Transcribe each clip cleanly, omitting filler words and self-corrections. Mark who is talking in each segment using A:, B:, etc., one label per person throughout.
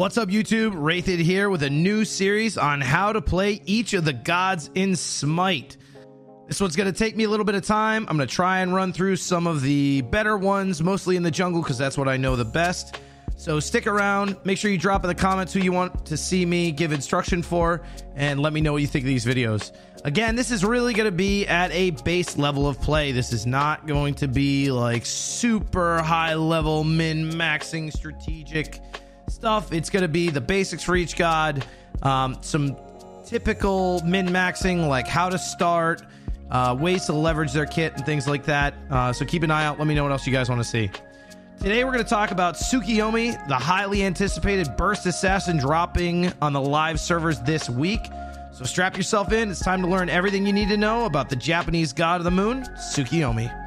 A: What's up, YouTube? Wraithyn here with a new series on how to play each of the gods in Smite. This one's going to take me a little bit of time. I'm going to try and run through some of the better ones, mostly in the jungle, because that's what I know the best. So stick around. Make sure you drop in the comments who you want to see me give instruction for, and let me know what you think of these videos. Again, this is really going to be at a base level of play. This is not going to be like super high level min-maxing strategic stuff. It's going to be the basics for each god, some typical min-maxing, like how to start, ways to leverage their kit and things like that. So keep an eye out. Let me know what else you guys want to see. Today we're going to talk about Tsukuyomi, the highly anticipated burst assassin dropping on the live servers this week. So strap yourself in. It's time to learn everything you need to know about the Japanese god of the moon, Tsukuyomi.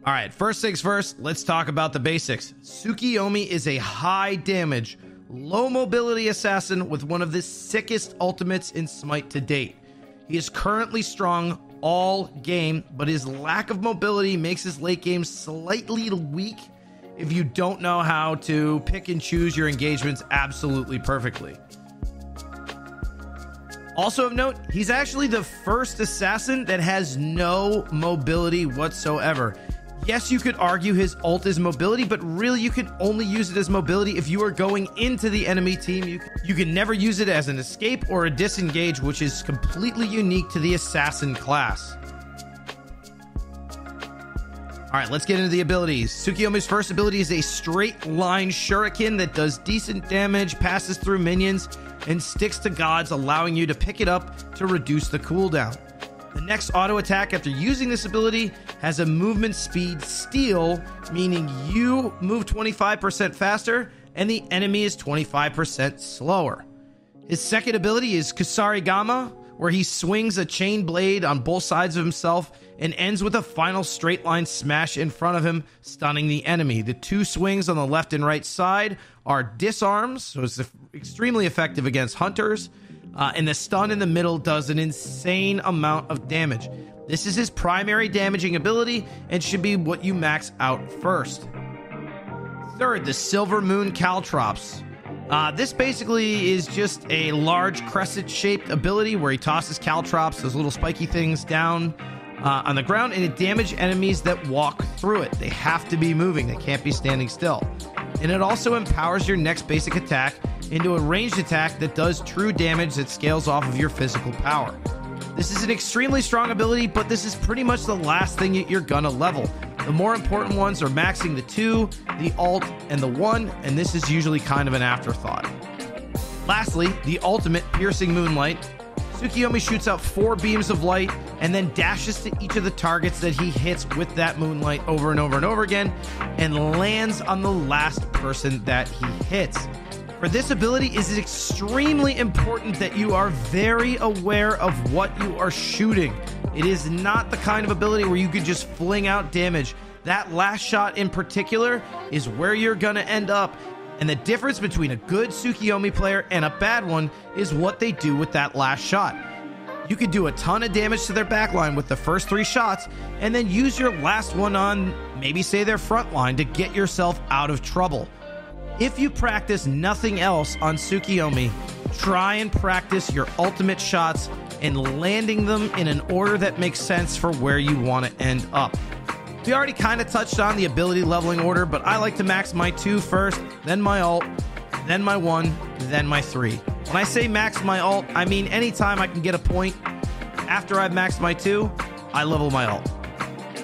A: All right, first things first, let's talk about the basics. Tsukuyomi is a high damage, low mobility assassin with one of the sickest ultimates in Smite to date. He is currently strong all game, but his lack of mobility makes his late game slightly weak if you don't know how to pick and choose your engagements absolutely perfectly. Also of note, he's actually the first assassin that has no mobility whatsoever. Yes, you could argue his ult is mobility, but really you can only use it as mobility if you are going into the enemy team. You can never use it as an escape or a disengage, which is completely unique to the assassin class. All right, let's get into the abilities. Tsukuyomi's first ability is a straight line shuriken that does decent damage, passes through minions, and sticks to gods, allowing you to pick it up to reduce the cooldown. The next auto attack after using this ability has a movement speed steal, meaning you move 25% faster and the enemy is 25% slower. His second ability is Kusarigama, where he swings a chain blade on both sides of himself and ends with a final straight line smash in front of him, stunning the enemy. The two swings on the left and right side are disarms, so it's extremely effective against hunters. And the stun in the middle does an insane amount of damage. This is his primary damaging ability and should be what you max out first. Third, the Silver Moon Caltrops. This basically is just a large crescent-shaped ability where he tosses caltrops, those little spiky things, down on the ground, and it damages enemies that walk through it. They have to be moving. They can't be standing still. And it also empowers your next basic attack into a ranged attack that does true damage that scales off of your physical power. This is an extremely strong ability, but this is pretty much the last thing you're gonna level. The more important ones are maxing the 2, the ult, and the 1, and this is usually kind of an afterthought. Lastly, the ultimate, Piercing Moonlight. Tsukuyomi shoots out 4 beams of light and then dashes to each of the targets that he hits with that moonlight over and over and over again and lands on the last person that he hits. For this ability, it is extremely important that you are very aware of what you are shooting. It is not the kind of ability where you could just fling out damage. That last shot in particular is where you're gonna end up. And the difference between a good Tsukuyomi player and a bad one is what they do with that last shot. You could do a ton of damage to their backline with the first 3 shots and then use your last one on maybe say their front line to get yourself out of trouble. If you practice nothing else on Tsukuyomi, try and practice your ultimate shots and landing them in an order that makes sense for where you want to end up. We already kind of touched on the ability leveling order, but I like to max my 2 first, then my ult, then my 1, then my 3. When I say max my ult, I mean anytime I can get a point after I've maxed my 2, I level my ult.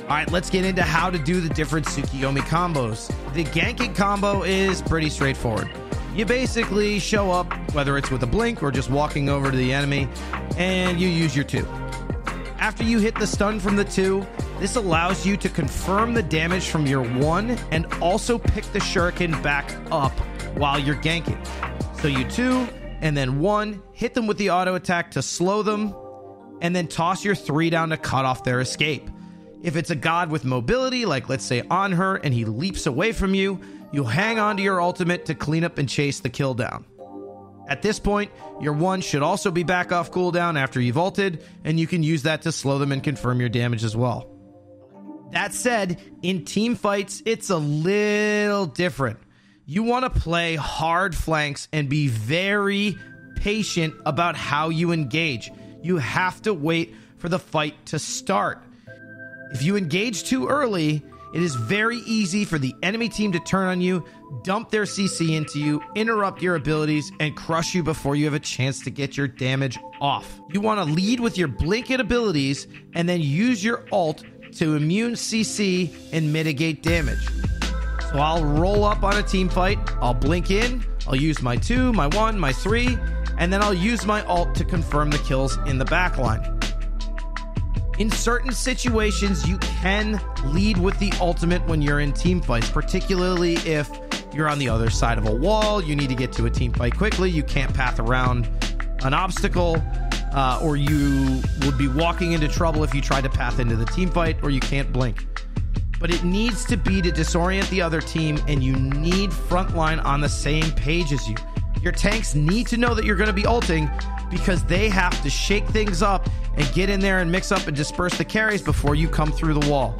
A: All right, let's get into how to do the different Tsukuyomi combos. The Ganking combo is pretty straightforward. You basically show up, whether it's with a blink or just walking over to the enemy, and you use your 2. After you hit the stun from the 2, this allows you to confirm the damage from your 1 and also pick the shuriken back up while you're ganking. So you 2 and then 1, hit them with the auto attack to slow them, and then toss your 3 down to cut off their escape. If it's a god with mobility, like let's say on her, and he leaps away from you, you'll hang on to your ultimate to clean up and chase the kill down. At this point, your 1 should also be back off cooldown after you've ulted, and you can use that to slow them and confirm your damage as well. That said, in team fights, it's a little different. you want to play hard flanks and be very patient about how you engage. You have to wait for the fight to start. If you engage too early, it is very easy for the enemy team to turn on you, dump their CC into you, interrupt your abilities, and crush you before you have a chance to get your damage off. You want to lead with your blanket abilities and then use your ult to immune CC and mitigate damage. So I'll roll up on a team fight, I'll blink in, I'll use my 2, my 1, my 3, and then I'll use my ult to confirm the kills in the backline. In certain situations, you can lead with the ultimate when you're in team fights, particularly if you're on the other side of a wall, you need to get to a team fight quickly, you can't path around an obstacle, or you would be walking into trouble if you tried to path into the team fight, or you can't blink. But it needs to be to disorient the other team, and you need frontline on the same page as you. Your tanks need to know that you're going to be ulting, because they have to shake things up and get in there and mix up and disperse the carries before you come through the wall.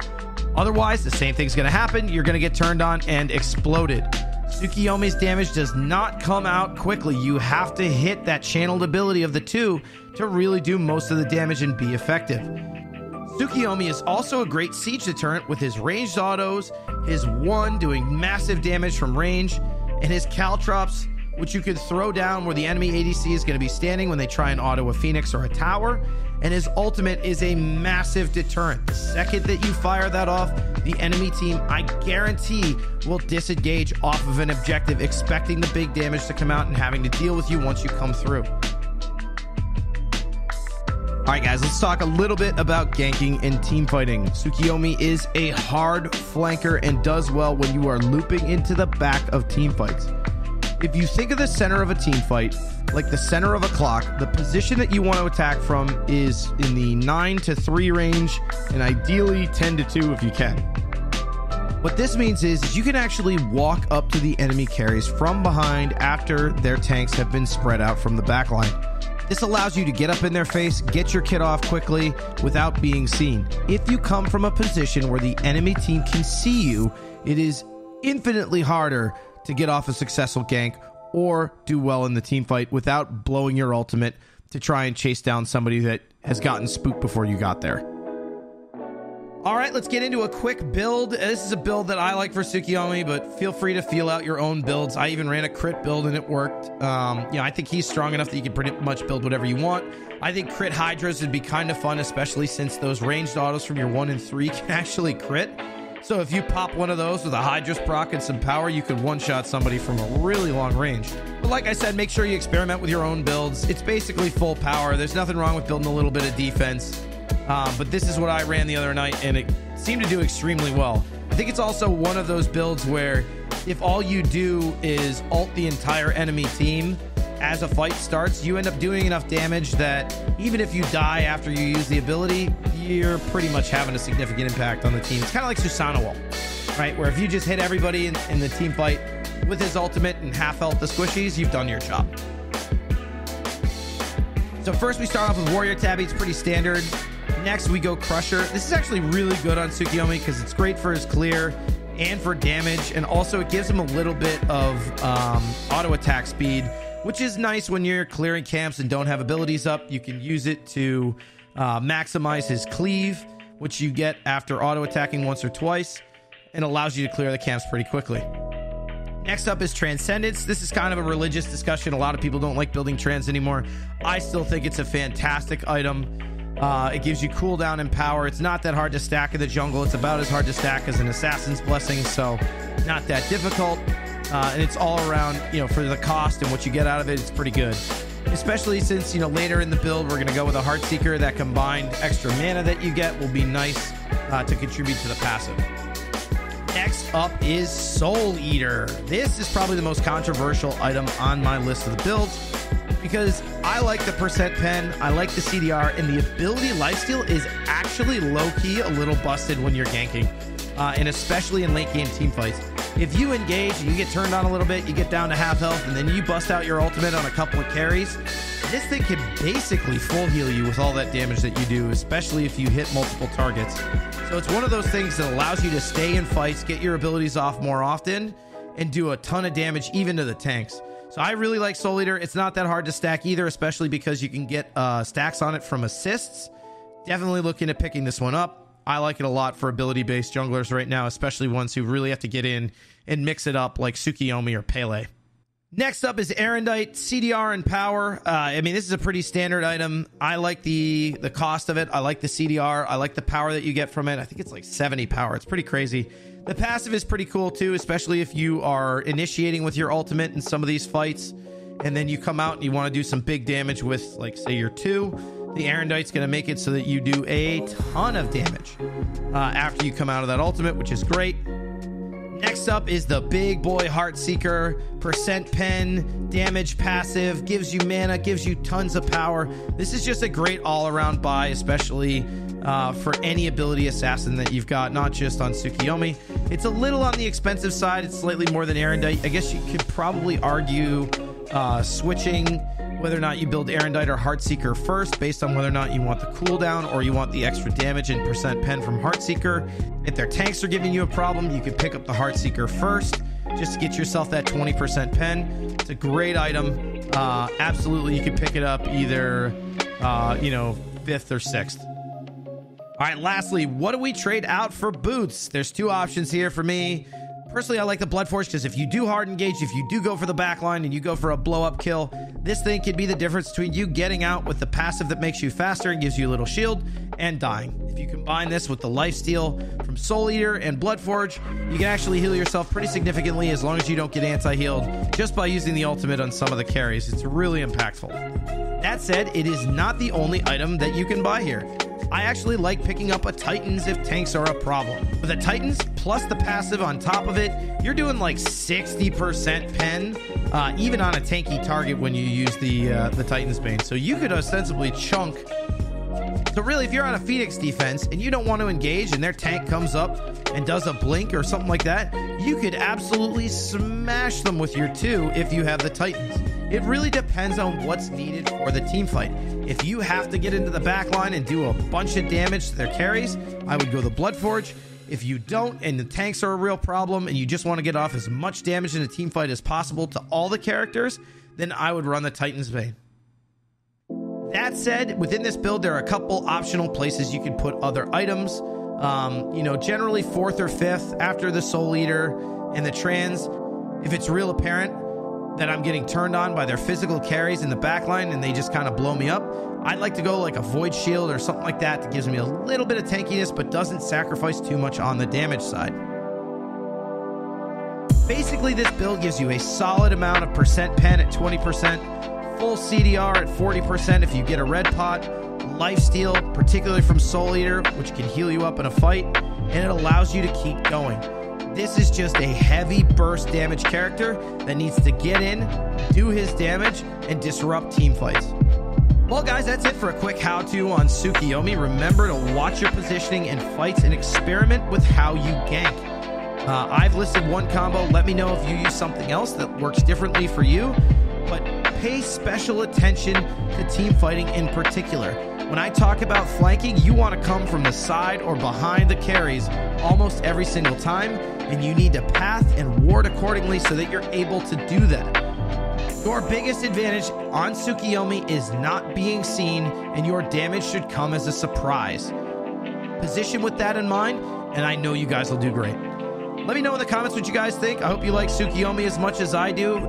A: Otherwise, the same thing's going to happen. You're going to get turned on and exploded. Tsukuyomi's damage does not come out quickly. You have to hit that channeled ability of the 2 to really do most of the damage and be effective. Tsukuyomi is also a great siege deterrent with his ranged autos, his 1 doing massive damage from range, and his caltrops, which you can throw down where the enemy ADC is going to be standing when they try and auto a Phoenix or a tower. And his ultimate is a massive deterrent. The second that you fire that off, the enemy team, I guarantee, will disengage off of an objective, expecting the big damage to come out and having to deal with you once you come through. All right, guys, let's talk a little bit about ganking and team fighting. Tsukuyomi is a hard flanker and does well when you are looping into the back of team fights. If you think of the center of a team fight like the center of a clock, the position that you want to attack from is in the 9 to 3 range, and ideally 10 to 2 if you can. What this means is you can actually walk up to the enemy carries from behind after their tanks have been spread out from the backline. This allows you to get up in their face, get your kit off quickly without being seen. If you come from a position where the enemy team can see you, it is infinitely harder to get off a successful gank or do well in the team fight without blowing your ultimate to try and chase down somebody that has gotten spooked before you got there. All right, let's get into a quick build. This is a build that I like for Tsukuyomi, but feel free to feel out your own builds. I even ran a crit build and it worked. I think he's strong enough that you can pretty much build whatever you want. I think crit Hydras would be kind of fun, especially since those ranged autos from your 1 and 3 can actually crit. So if you pop one of those with a Hydras proc and some power, you could one-shot somebody from a really long range. But like I said, make sure you experiment with your own builds. It's basically full power. There's nothing wrong with building a little bit of defense. But this is what I ran the other night, and it seemed to do extremely well. I think it's also one of those builds where if all you do is ult the entire enemy team as a fight starts, you end up doing enough damage that even if you die after you use the ability, you're pretty much having a significant impact on the team. It's kind of like Susanoo ult, right? Where if you just hit everybody in the team fight with his ultimate and half ult the squishies, you've done your job. So first we start off with Warrior Tabby. It's pretty standard. Next we go Crusher. This is actually really good on Tsukuyomi because it's great for his clear and for damage, and also it gives him a little bit of auto attack speed, which is nice when you're clearing camps and don't have abilities up. You can use it to maximize his cleave, which you get after auto attacking once or twice, and allows you to clear the camps pretty quickly. Next up is Transcendence. This is kind of a religious discussion. A lot of people don't like building trans anymore. I still think it's a fantastic item. It gives you cooldown and power. It's not that hard to stack in the jungle. It's about as hard to stack as an Assassin's Blessing, so not that difficult. And it's all around, for the cost and what you get out of it, it's pretty good. Especially since, later in the build, we're going to go with a Heartseeker. That combined extra mana that you get will be nice to contribute to the passive. Next up is Soul Eater. This is probably the most controversial item on my list of the builds because I like the percent pen, I like the CDR, and the ability lifesteal is actually low-key a little busted when you're ganking, and especially in late-game teamfights. If you engage and you get turned on a little bit, you get down to half health, and then you bust out your ultimate on a couple of carries, this thing can basically full heal you with all that damage that you do, especially if you hit multiple targets. So it's one of those things that allows you to stay in fights, get your abilities off more often, and do a ton of damage even to the tanks. So I really like Soul Eater. It's not that hard to stack either, especially because you can get stacks on it from assists. Definitely looking at picking this one up. I like it a lot for ability-based junglers right now, especially ones who really have to get in and mix it up like Tsukuyomi or Pele. Next up is Erendite, CDR and power. I mean, this is a pretty standard item. I like the cost of it. I like the CDR. I like the power that you get from it. I think it's like 70 power. It's pretty crazy. The passive is pretty cool too, especially if you are initiating with your ultimate in some of these fights, and then you come out and you want to do some big damage with, like, say, your 2. The Erendite's going to make it so that you do a ton of damage after you come out of that ultimate, which is great. Next up is the big boy Heartseeker. Percent pen, damage passive, gives you mana, gives you tons of power. This is just a great all-around buy, especially for any ability assassin that you've got, not just on Tsukuyomi. It's a little on the expensive side. It's slightly more than Erendite. I guess you could probably argue switching whether or not you build Erendite or Heartseeker first, based on whether or not you want the cooldown or you want the extra damage and percent pen from Heartseeker. If their tanks are giving you a problem, you could pick up the Heartseeker first, just to get yourself that 20% pen. It's a great item. Absolutely, you could pick it up either, 5th or 6th. All right, lastly, what do we trade out for boots? There's 2 options here for me. Personally, I like the Bloodforge because if you do hard engage, if you do go for the backline and you go for a blow-up kill, this thing could be the difference between you getting out with the passive that makes you faster and gives you a little shield and dying. If you combine this with the lifesteal from Soul Eater and Bloodforge, you can actually heal yourself pretty significantly as long as you don't get anti-healed just by using the ultimate on some of the carries. It's really impactful. That said, it is not the only item that you can buy here. I actually like picking up a Titans if tanks are a problem. With the Titans plus the passive on top of it, you're doing like 60% pen, even on a tanky target when you use the Titan's Bane. So you could ostensibly chunk. So really, if you're on a Phoenix defense and you don't want to engage and their tank comes up and does a blink or something like that, you could absolutely smash them with your 2 if you have the Titans. It really depends on what's needed for the team fight. If you have to get into the back line and do a bunch of damage to their carries, I would go the Bloodforge. If you don't and the tanks are a real problem and you just want to get off as much damage in a team fight as possible to all the characters, then I would run the Titan's Bane. That said, within this build, there are a couple optional places you can put other items. Generally 4th or 5th after the Soul Eater and the Trans. If it's real apparent that I'm getting turned on by their physical carries in the backline and they just kind of blow me up, I'd like to go like a Void Shield or something like that gives me a little bit of tankiness but doesn't sacrifice too much on the damage side. Basically, this build gives you a solid amount of percent pen at 20%, full CDR at 40% if you get a red pot, lifesteal, particularly from Soul Eater, which can heal you up in a fight, and it allows you to keep going. This is just a heavy burst damage character that needs to get in, do his damage, and disrupt team fights. Well, guys, that's it for a quick how-to on Tsukuyomi. Remember to watch your positioning in fights and experiment with how you gank. I've listed 1 combo. Let me know if you use something else that works differently for you, but pay special attention to team fighting in particular. When I talk about flanking, you want to come from the side or behind the carries almost every single time, and you need to path and ward accordingly so that you're able to do that. Your biggest advantage on Tsukuyomi is not being seen, and your damage should come as a surprise. Position with that in mind, and I know you guys will do great. Let me know in the comments what you guys think. I hope you like Tsukuyomi as much as I do.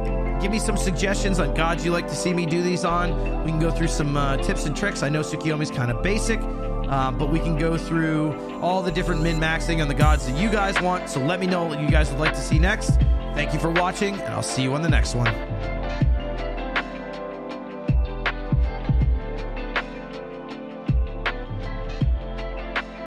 A: Give me some suggestions on gods you like to see me do these on. We can go through some tips and tricks. I know Tsukuyomi's kind of basic, but we can go through all the different min-maxing on the gods that you guys want. So let me know what you guys would like to see next. Thank you for watching, and I'll see you on the next one.